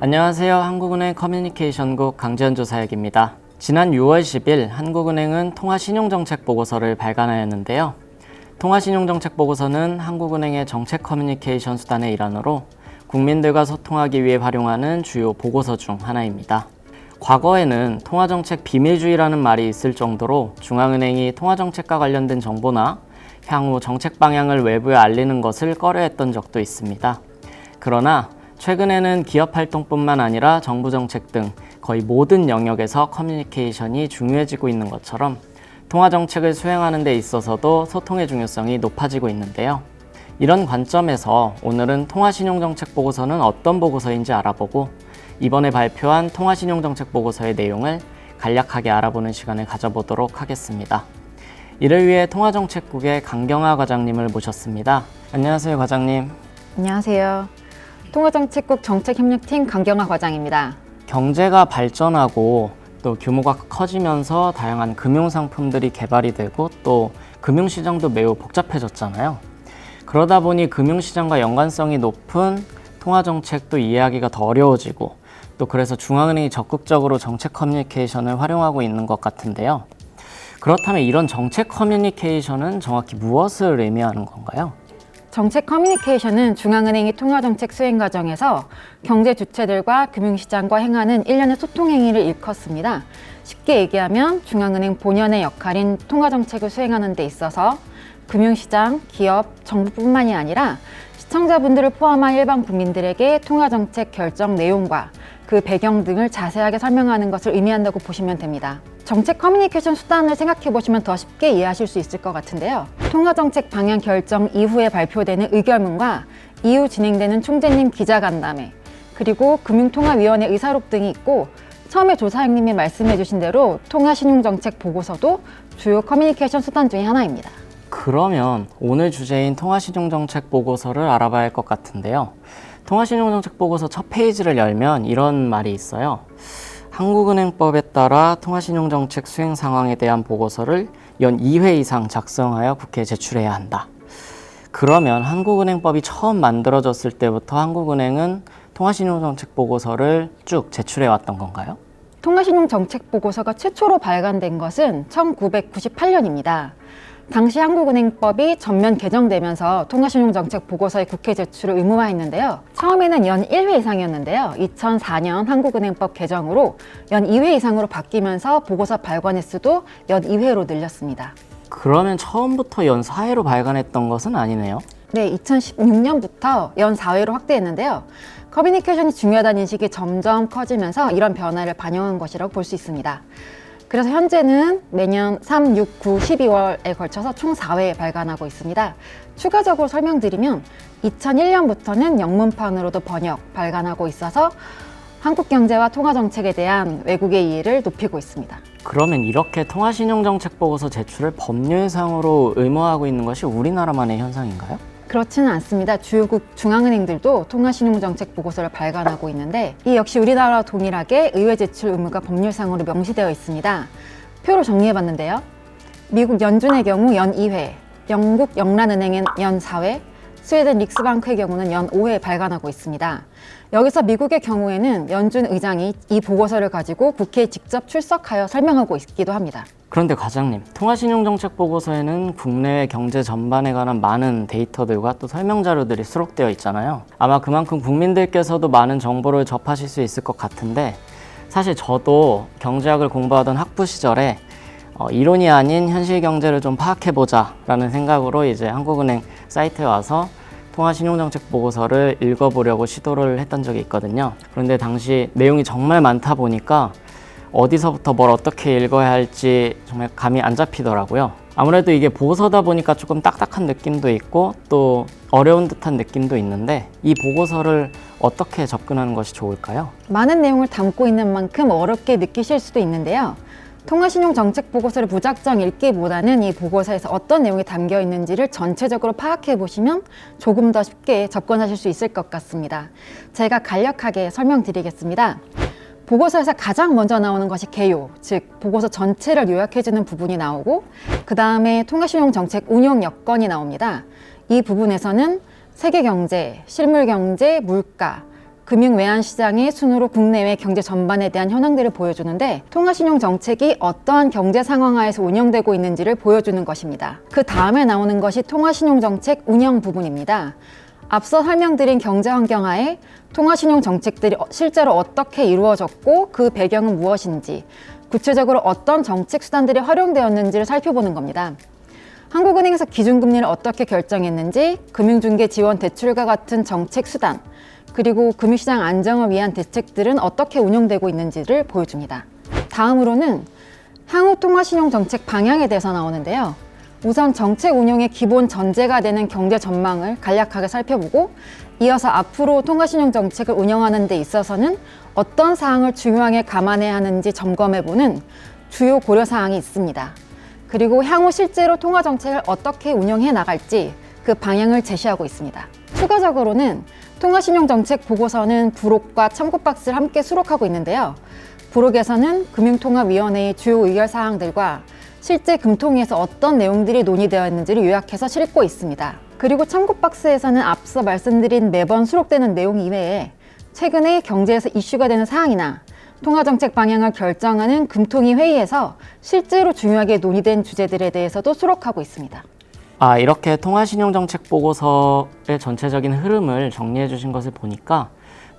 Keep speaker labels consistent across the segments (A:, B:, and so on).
A: 안녕하세요. 한국은행 커뮤니케이션국 강지현 조사역입니다. 지난 6월 10일 한국은행은 통화신용정책보고서를 발간하였는데요. 통화신용정책보고서는 한국은행의 정책 커뮤니케이션 수단의 일환으로 국민들과 소통하기 위해 활용하는 주요 보고서 중 하나입니다. 과거에는 통화정책 비밀주의라는 말이 있을 정도로 중앙은행이 통화정책과 관련된 정보나 향후 정책 방향을 외부에 알리는 것을 꺼려했던 적도 있습니다. 그러나 최근에는 기업 활동뿐만 아니라 정부 정책 등 거의 모든 영역에서 커뮤니케이션이 중요해지고 있는 것처럼 통화 정책을 수행하는 데 있어서도 소통의 중요성이 높아지고 있는데요. 이런 관점에서 오늘은 통화신용정책 보고서는 어떤 보고서인지 알아보고 이번에 발표한 통화신용정책 보고서의 내용을 간략하게 알아보는 시간을 가져보도록 하겠습니다. 이를 위해 통화정책국의 강경하 과장님을 모셨습니다. 안녕하세요, 과장님.
B: 안녕하세요. 통화정책국 정책협력팀 강경하 과장입니다.
A: 경제가 발전하고 또 규모가 커지면서 다양한 금융상품들이 개발이 되고 또 금융시장도 매우 복잡해졌잖아요. 그러다 보니 금융시장과 연관성이 높은 통화정책도 이해하기가 더 어려워지고 또 그래서 중앙은행이 적극적으로 정책 커뮤니케이션을 활용하고 있는 것 같은데요. 그렇다면 이런 정책 커뮤니케이션은 정확히 무엇을 의미하는 건가요?
B: 정책 커뮤니케이션은 중앙은행이 통화정책 수행 과정에서 경제 주체들과 금융시장과 행하는 일련의 소통 행위를 일컫습니다. 쉽게 얘기하면 중앙은행 본연의 역할인 통화정책을 수행하는 데 있어서 금융시장, 기업, 정부뿐만이 아니라 시청자분들을 포함한 일반 국민들에게 통화정책 결정 내용과 그 배경 등을 자세하게 설명하는 것을 의미한다고 보시면 됩니다. 정책 커뮤니케이션 수단을 생각해 보시면 더 쉽게 이해하실 수 있을 것 같은데요. 통화정책 방향 결정 이후에 발표되는 의결문과 이후 진행되는 총재님 기자간담회, 그리고 금융통화위원회 의사록 등이 있고 처음에 조사장님이 말씀해 주신 대로 통화신용정책 보고서도 주요 커뮤니케이션 수단 중에 하나입니다.
A: 그러면 오늘 주제인 통화신용정책 보고서를 알아봐야 할 것 같은데요. 통화신용정책 보고서 첫 페이지를 열면 이런 말이 있어요. 한국은행법에 따라 통화신용정책 수행 상황에 대한 보고서를 연 2회 이상 작성하여 국회에 제출해야 한다. 그러면 한국은행법이 처음 만들어졌을 때부터 한국은행은 통화신용정책 보고서를 쭉 제출해 왔던 건가요?
B: 통화신용정책 보고서가 최초로 발간된 것은 1998년입니다. 당시 한국은행법이 전면 개정되면서 통화신용정책 보고서의 국회 제출을 의무화했는데요. 처음에는 연 1회 이상이었는데요. 2004년 한국은행법 개정으로 연 2회 이상으로 바뀌면서 보고서 발간 횟수도 연 2회로 늘렸습니다.
A: 그러면 처음부터 연 4회로 발간했던 것은 아니네요.
B: 네, 2016년부터 연 4회로 확대했는데요. 커뮤니케이션이 중요하다는 인식이 점점 커지면서 이런 변화를 반영한 것이라고 볼 수 있습니다. 그래서 현재는 매년 3, 6, 9, 12월에 걸쳐서 총 4회 발간하고 있습니다. 추가적으로 설명드리면 2001년부터는 영문판으로도 번역, 발간하고 있어서 한국 경제와 통화정책에 대한 외국의 이해를 높이고 있습니다.
A: 그러면 이렇게 통화신용정책 보고서 제출을 법률상으로 의무화하고 있는 것이 우리나라만의 현상인가요?
B: 그렇지는 않습니다. 주요국 중앙은행들도 통화신용정책 보고서를 발간하고 있는데 이 역시 우리나라와 동일하게 의회 제출 의무가 법률상으로 명시되어 있습니다. 표로 정리해봤는데요. 미국 연준의 경우 연 2회, 영국 영란은행은 연 4회, 스웨덴 릭스방크의 경우는 연 5회 발간하고 있습니다. 여기서 미국의 경우에는 연준 의장이 이 보고서를 가지고 국회에 직접 출석하여 설명하고 있기도 합니다.
A: 그런데 과장님, 통화신용정책 보고서에는 국내외 경제 전반에 관한 많은 데이터들과 또 설명 자료들이 수록되어 있잖아요. 아마 그만큼 국민들께서도 많은 정보를 접하실 수 있을 것 같은데 사실 저도 경제학을 공부하던 학부 시절에 이론이 아닌 현실 경제를 좀 파악해보자 라는 생각으로 이제 한국은행 사이트에 와서 통화신용정책 보고서를 읽어보려고 시도를 했던 적이 있거든요. 그런데 당시 내용이 정말 많다 보니까 어디서부터 뭘 어떻게 읽어야 할지 정말 감이 안 잡히더라고요. 아무래도 이게 보고서다 보니까 조금 딱딱한 느낌도 있고 또 어려운 듯한 느낌도 있는데 이 보고서를 어떻게 접근하는 것이 좋을까요?
B: 많은 내용을 담고 있는 만큼 어렵게 느끼실 수도 있는데요. 통화신용정책 보고서를 무작정 읽기보다는 이 보고서에서 어떤 내용이 담겨 있는지를 전체적으로 파악해 보시면 조금 더 쉽게 접근하실 수 있을 것 같습니다. 제가 간략하게 설명드리겠습니다. 보고서에서 가장 먼저 나오는 것이 개요, 즉 보고서 전체를 요약해주는 부분이 나오고 그 다음에 통화신용정책 운용 여건이 나옵니다. 이 부분에서는 세계경제, 실물경제, 물가, 금융 외환 시장의 순으로 국내외 경제 전반에 대한 현황들을 보여주는데 통화신용 정책이 어떠한 경제 상황하에서 운영되고 있는지를 보여주는 것입니다. 그 다음에 나오는 것이 통화신용 정책 운영 부분입니다. 앞서 설명드린 경제 환경 하에 통화신용 정책들이 실제로 어떻게 이루어졌고 그 배경은 무엇인지, 구체적으로 어떤 정책 수단들이 활용되었는지를 살펴보는 겁니다. 한국은행에서 기준금리를 어떻게 결정했는지, 금융중개 지원 대출과 같은 정책 수단, 그리고 금융시장 안정을 위한 대책들은 어떻게 운영되고 있는지를 보여줍니다. 다음으로는 향후 통화신용 정책 방향에 대해서 나오는데요. 우선 정책 운용의 기본 전제가 되는 경제 전망을 간략하게 살펴보고, 이어서 앞으로 통화신용 정책을 운영하는 데 있어서는 어떤 사항을 중요하게 감안해야 하는지 점검해보는 주요 고려사항이 있습니다. 그리고 향후 실제로 통화정책을 어떻게 운영해 나갈지 그 방향을 제시하고 있습니다. 추가적으로는 통화신용정책 보고서는 부록과 참고박스를 함께 수록하고 있는데요. 부록에서는 금융통화위원회의 주요 의결사항들과 실제 금통위에서 어떤 내용들이 논의되었는지를 요약해서 싣고 있습니다. 그리고 참고박스에서는 앞서 말씀드린 매번 수록되는 내용 이외에 최근에 경제에서 이슈가 되는 사항이나 통화정책 방향을 결정하는 금통위 회의에서 실제로 중요하게 논의된 주제들에 대해서도 수록하고 있습니다.
A: 이렇게 통화신용정책 보고서의 전체적인 흐름을 정리해 주신 것을 보니까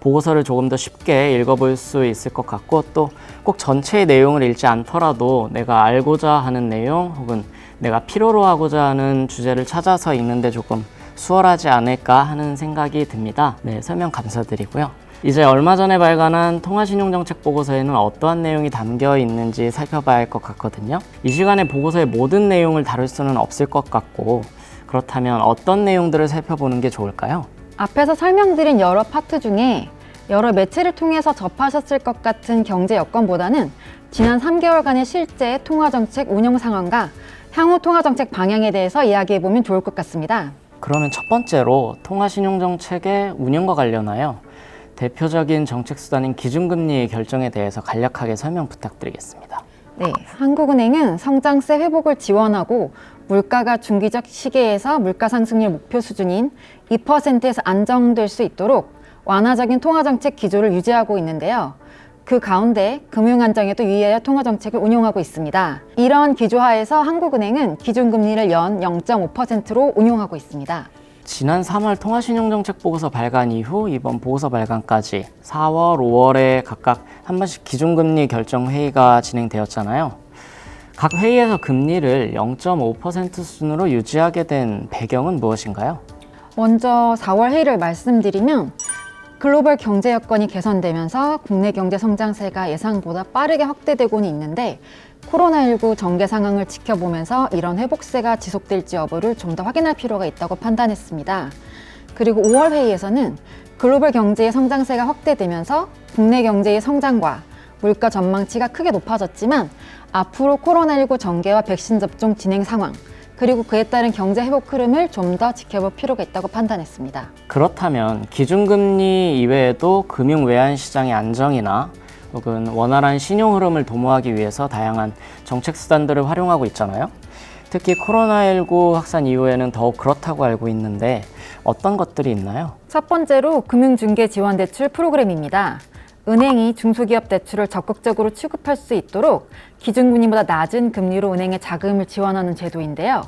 A: 보고서를 조금 더 쉽게 읽어볼 수 있을 것 같고, 또 꼭 전체의 내용을 읽지 않더라도 내가 알고자 하는 내용 혹은 내가 필요로 하고자 하는 주제를 찾아서 읽는데 조금 수월하지 않을까 하는 생각이 듭니다. 네, 설명 감사드리고요. 이제 얼마 전에 발간한 통화신용정책 보고서에는 어떠한 내용이 담겨 있는지 살펴봐야 할 것 같거든요. 이 시간에 보고서의 모든 내용을 다룰 수는 없을 것 같고, 그렇다면 어떤 내용들을 살펴보는 게 좋을까요?
B: 앞에서 설명드린 여러 파트 중에 여러 매체를 통해서 접하셨을 것 같은 경제 여건보다는 지난 3개월간의 실제 통화정책 운영 상황과 향후 통화정책 방향에 대해서 이야기해보면 좋을 것 같습니다.
A: 그러면 첫 번째로 통화신용정책의 운영과 관련하여 대표적인 정책 수단인 기준금리 결정에 대해서 간략하게 설명 부탁드리겠습니다.
B: 네, 한국은행은 성장세 회복을 지원하고 물가가 중기적 시기에서 물가 상승률 목표 수준인 2%에서 안정될 수 있도록 완화적인 통화정책 기조를 유지하고 있는데요. 그 가운데 금융안정에도 유의하여 통화정책을 운용하고 있습니다. 이러한 기조하에서 한국은행은 기준금리를 연 0.5%로 운용하고 있습니다.
A: 지난 3월 통화신용정책 보고서 발간 이후 이번 보고서 발간까지 4월, 5월에 각각 한 번씩 기준금리 결정 회의가 진행되었잖아요. 각 회의에서 금리를 0.5% 수준으로 유지하게 된 배경은 무엇인가요?
B: 먼저 4월 회의를 말씀드리면 글로벌 경제 여건이 개선되면서 국내 경제 성장세가 예상보다 빠르게 확대되고는 있는데 코로나19 전개 상황을 지켜보면서 이런 회복세가 지속될지 여부를 좀 더 확인할 필요가 있다고 판단했습니다. 그리고 5월 회의에서는 글로벌 경제의 성장세가 확대되면서 국내 경제의 성장과 물가 전망치가 크게 높아졌지만 앞으로 코로나19 전개와 백신 접종 진행 상황, 그리고 그에 따른 경제 회복 흐름을 좀 더 지켜볼 필요가 있다고 판단했습니다.
A: 그렇다면 기준금리 이외에도 금융 외환 시장의 안정이나 혹은 원활한 신용 흐름을 도모하기 위해서 다양한 정책 수단들을 활용하고 있잖아요. 특히 코로나19 확산 이후에는 더욱 그렇다고 알고 있는데 어떤 것들이 있나요?
B: 첫 번째로 금융중개 지원 대출 프로그램입니다. 은행이 중소기업 대출을 적극적으로 취급할 수 있도록 기준금리보다 낮은 금리로 은행에 자금을 지원하는 제도인데요.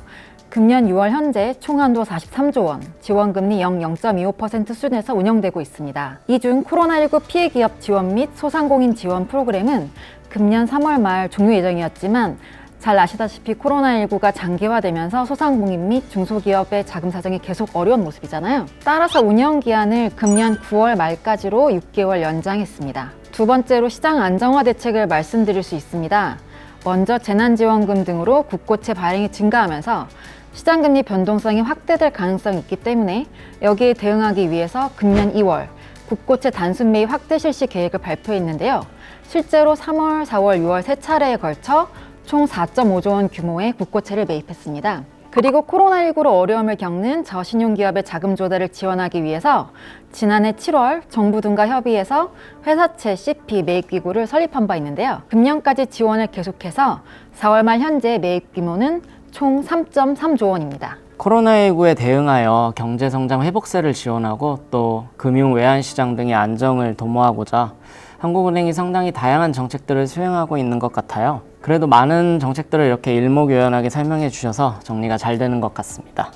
B: 금년 6월 현재 총 한도 43조 원, 지원금리 0.25% 수준에서 운영되고 있습니다. 이 중 코로나19 피해기업 지원 및 소상공인 지원 프로그램은 금년 3월 말 종료 예정이었지만 잘 아시다시피 코로나19가 장기화되면서 소상공인 및 중소기업의 자금 사정이 계속 어려운 모습이잖아요. 따라서 운영 기한을 금년 9월 말까지로 6개월 연장했습니다. 두 번째로 시장 안정화 대책을 말씀드릴 수 있습니다. 먼저 재난지원금 등으로 국고채 발행이 증가하면서 시장금리 변동성이 확대될 가능성이 있기 때문에 여기에 대응하기 위해서 금년 2월 국고채 단순 매입 확대 실시 계획을 발표했는데요. 실제로 3월, 4월, 6월 세 차례에 걸쳐 총 4.5조 원 규모의 국고채를 매입했습니다. 그리고 코로나19로 어려움을 겪는 저신용기업의 자금 조달을 지원하기 위해서 지난해 7월 정부 등과 협의해서 회사채 CP 매입기구를 설립한 바 있는데요. 금년까지 지원을 계속해서 4월 말 현재 매입 규모는 총 3.3조 원입니다.
A: 코로나19에 대응하여 경제성장 회복세를 지원하고 또 금융 외환시장 등의 안정을 도모하고자 한국은행이 상당히 다양한 정책들을 수행하고 있는 것 같아요. 그래도 많은 정책들을 이렇게 일목요연하게 설명해 주셔서 정리가 잘 되는 것 같습니다.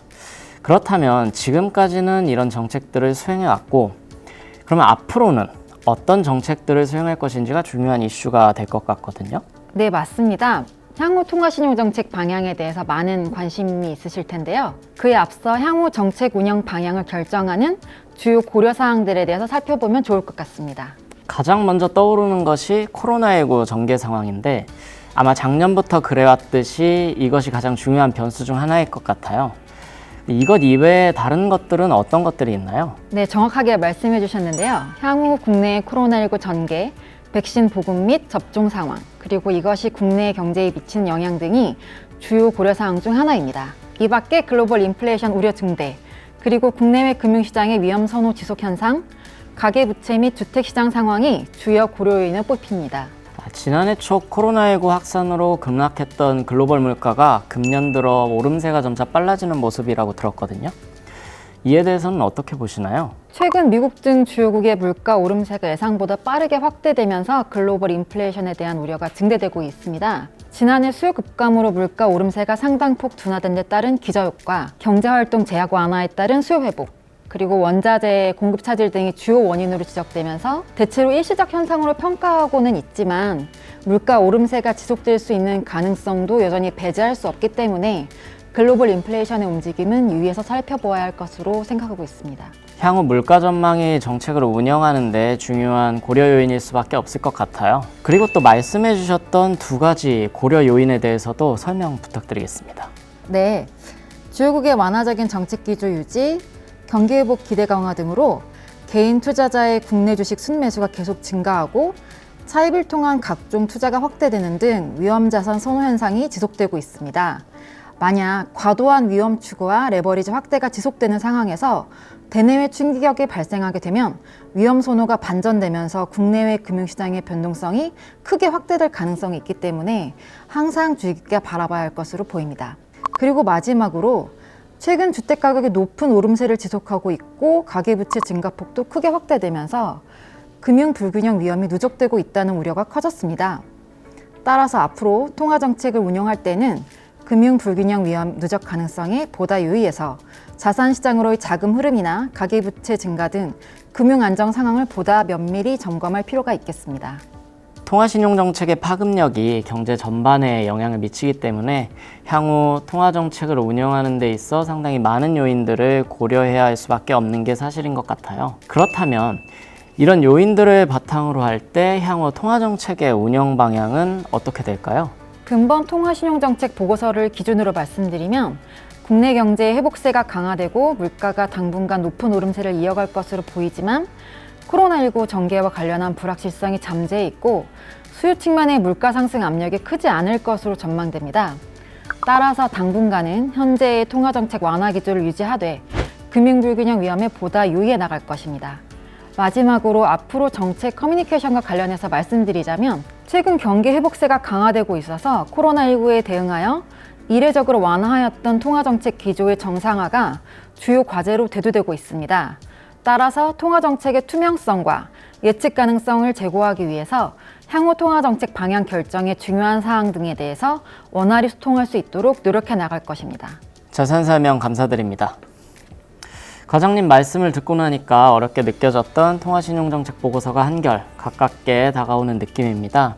A: 그렇다면 지금까지는 이런 정책들을 수행해 왔고, 그러면 앞으로는 어떤 정책들을 수행할 것인지가 중요한 이슈가 될 것 같거든요.
B: 네, 맞습니다. 향후 통화신용정책 방향에 대해서 많은 관심이 있으실 텐데요. 그에 앞서 향후 정책 운영 방향을 결정하는 주요 고려사항들에 대해서 살펴보면 좋을 것 같습니다.
A: 가장 먼저 떠오르는 것이 코로나19 전개 상황인데 아마 작년부터 그래왔듯이 이것이 가장 중요한 변수 중 하나일 것 같아요. 이것 이외에 다른 것들은 어떤 것들이 있나요?
B: 네, 정확하게 말씀해 주셨는데요. 향후 국내의 코로나19 전개, 백신 보급 및 접종 상황, 그리고 이것이 국내 경제에 미치는 영향 등이 주요 고려사항 중 하나입니다. 이 밖에 글로벌 인플레이션 우려 증대, 그리고 국내외 금융시장의 위험 선호 지속 현상, 가계부채 및 주택시장 상황이 주요 고려 요인을 뽑힙니다.
A: 지난해 초 코로나19 확산으로 급락했던 글로벌 물가가 금년 들어 오름세가 점차 빨라지는 모습이라고 들었거든요. 이에 대해서는 어떻게 보시나요?
B: 최근 미국 등 주요국의 물가 오름세가 예상보다 빠르게 확대되면서 글로벌 인플레이션에 대한 우려가 증대되고 있습니다. 지난해 수요 급감으로 물가 오름세가 상당폭 둔화된 데 따른 기저효과, 경제활동 제약 완화에 따른 수요 회복, 그리고 원자재 공급 차질 등이 주요 원인으로 지적되면서 대체로 일시적 현상으로 평가하고는 있지만 물가 오름세가 지속될 수 있는 가능성도 여전히 배제할 수 없기 때문에 글로벌 인플레이션의 움직임은 유의해서 살펴보아야 할 것으로 생각하고 있습니다.
A: 향후 물가 전망이 정책을 운영하는 데 중요한 고려 요인일 수밖에 없을 것 같아요. 그리고 또 말씀해 주셨던 두 가지 고려 요인에 대해서도 설명 부탁드리겠습니다.
B: 네, 주요국의 완화적인 정책 기조 유지, 경기 회복 기대 강화 등으로 개인 투자자의 국내 주식 순매수가 계속 증가하고 차입을 통한 각종 투자가 확대되는 등 위험 자산 선호 현상이 지속되고 있습니다. 만약 과도한 위험 추구와 레버리지 확대가 지속되는 상황에서 대내외 충격이 발생하게 되면 위험 선호가 반전되면서 국내외 금융시장의 변동성이 크게 확대될 가능성이 있기 때문에 항상 주의 깊게 바라봐야 할 것으로 보입니다. 그리고 마지막으로 최근 주택가격이 높은 오름세를 지속하고 있고 가계부채 증가폭도 크게 확대되면서 금융 불균형 위험이 누적되고 있다는 우려가 커졌습니다. 따라서 앞으로 통화정책을 운영할 때는 금융 불균형 위험 누적 가능성에 보다 유의해서 자산시장으로의 자금 흐름이나 가계부채 증가 등 금융 안정 상황을 보다 면밀히 점검할 필요가 있겠습니다.
A: 통화신용정책의 파급력이 경제 전반에 영향을 미치기 때문에 향후 통화정책을 운영하는 데 있어 상당히 많은 요인들을 고려해야 할 수밖에 없는 게 사실인 것 같아요. 그렇다면 이런 요인들을 바탕으로 할 때 향후 통화정책의 운영 방향은 어떻게 될까요?
B: 근본 통화신용정책 보고서를 기준으로 말씀드리면 국내 경제의 회복세가 강화되고 물가가 당분간 높은 오름세를 이어갈 것으로 보이지만 코로나19 전개와 관련한 불확실성이 잠재해 있고 수요 측면의 물가 상승 압력이 크지 않을 것으로 전망됩니다. 따라서 당분간은 현재의 통화정책 완화 기조를 유지하되 금융불균형 위험에 보다 유의해 나갈 것입니다. 마지막으로 앞으로 정책 커뮤니케이션과 관련해서 말씀드리자면 최근 경기 회복세가 강화되고 있어서 코로나19에 대응하여 이례적으로 완화하였던 통화정책 기조의 정상화가 주요 과제로 대두되고 있습니다. 따라서 통화정책의 투명성과 예측 가능성을 제고하기 위해서 향후 통화정책 방향 결정의 중요한 사항 등에 대해서 원활히 소통할 수 있도록 노력해 나갈 것입니다.
A: 자세한 설명 감사드립니다. 과장님 말씀을 듣고 나니까 어렵게 느껴졌던 통화신용정책 보고서가 한결 가깝게 다가오는 느낌입니다.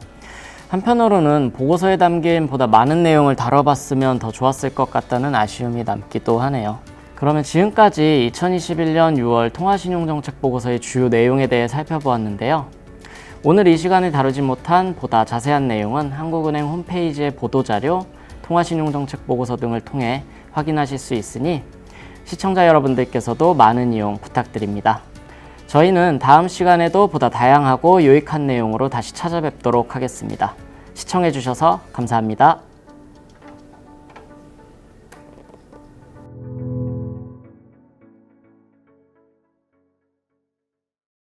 A: 한편으로는 보고서에 담긴 보다 많은 내용을 다뤄봤으면 더 좋았을 것 같다는 아쉬움이 남기도 하네요. 그러면 지금까지 2021년 6월 통화신용정책 보고서의 주요 내용에 대해 살펴보았는데요. 오늘 이 시간에 다루지 못한 보다 자세한 내용은 한국은행 홈페이지의 보도자료, 통화신용정책 보고서 등을 통해 확인하실 수 있으니 시청자 여러분들께서도 많은 이용 부탁드립니다. 저희는 다음 시간에도 보다 다양하고 유익한 내용으로 다시 찾아뵙도록 하겠습니다. 시청해주셔서 감사합니다.